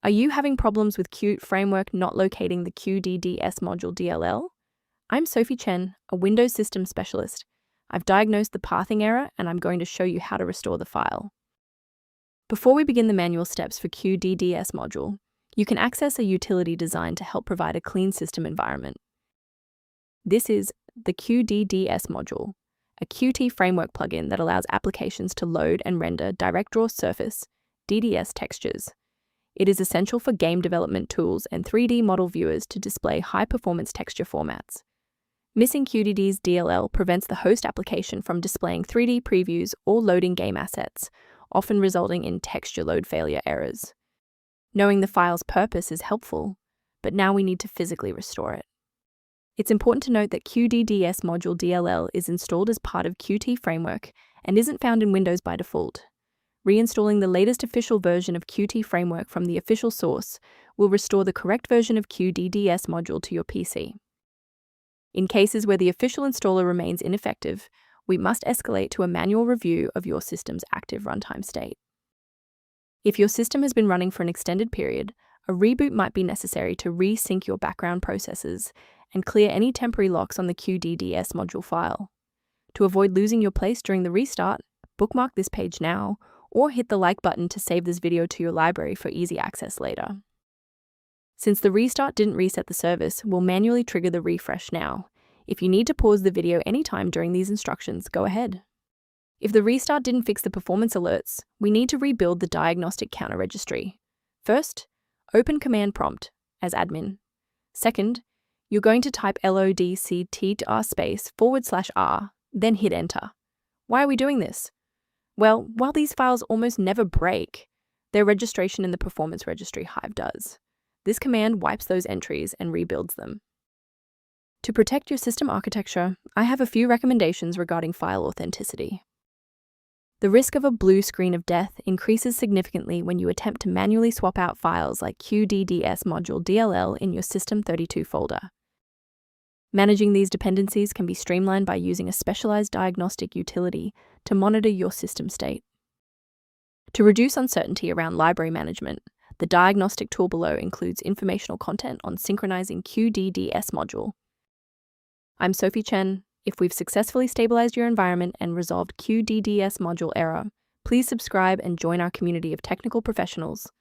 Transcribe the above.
Are you having problems with Qt framework not locating the Qdds module DLL? I'm Sophie Chen, a Windows system specialist. I've diagnosed the pathing error and I'm going to show you how to restore the file. Before we begin the manual steps for Qt DDS module, you can access a utility designed to help provide a clean system environment. This is the Qt DDS module, a Qt framework plugin that allows applications to load and render DirectDraw Surface, DDS textures. It is essential for game development tools and 3D model viewers to display high-performance texture formats. Missing Qdds.dll prevents the host application from displaying 3D previews or loading game assets, often resulting in texture load failure errors. Knowing the file's purpose is helpful, but now we need to physically restore it. It's important to note that Qdds module DLL is installed as part of Qt framework and isn't found in Windows by default. Reinstalling the latest official version of Qt framework from the official source will restore the correct version of Qdds module to your PC. In cases where the official installer remains ineffective, we must escalate to a manual review of your system's active runtime state. If your system has been running for an extended period, a reboot might be necessary to resync your background processes and clear any temporary locks on the Qdds module file. To avoid losing your place during the restart, bookmark this page now, or hit the like button to save this video to your library for easy access later. Since the restart didn't reset the service, we'll manually trigger the refresh now. If you need to pause the video anytime during these instructions, go ahead. If the restart didn't fix the performance alerts, we need to rebuild the diagnostic counter registry. First, open command prompt as admin. Second, you're going to type lodctr//r, then hit enter. Why are we doing this? Well, while these files almost never break, their registration in the performance registry Hive does. This command wipes those entries and rebuilds them. To protect your system architecture, I have a few recommendations regarding file authenticity. The risk of a blue screen of death increases significantly when you attempt to manually swap out files like Qdds module DLL in your System32 folder. Managing these dependencies can be streamlined by using a specialized diagnostic utility to monitor your system state. To reduce uncertainty around library management, the diagnostic tool below includes informational content on synchronizing Qdds module. I'm Sophie Chen. If we've successfully stabilized your environment and resolved Qdds module error, please subscribe and join our community of technical professionals.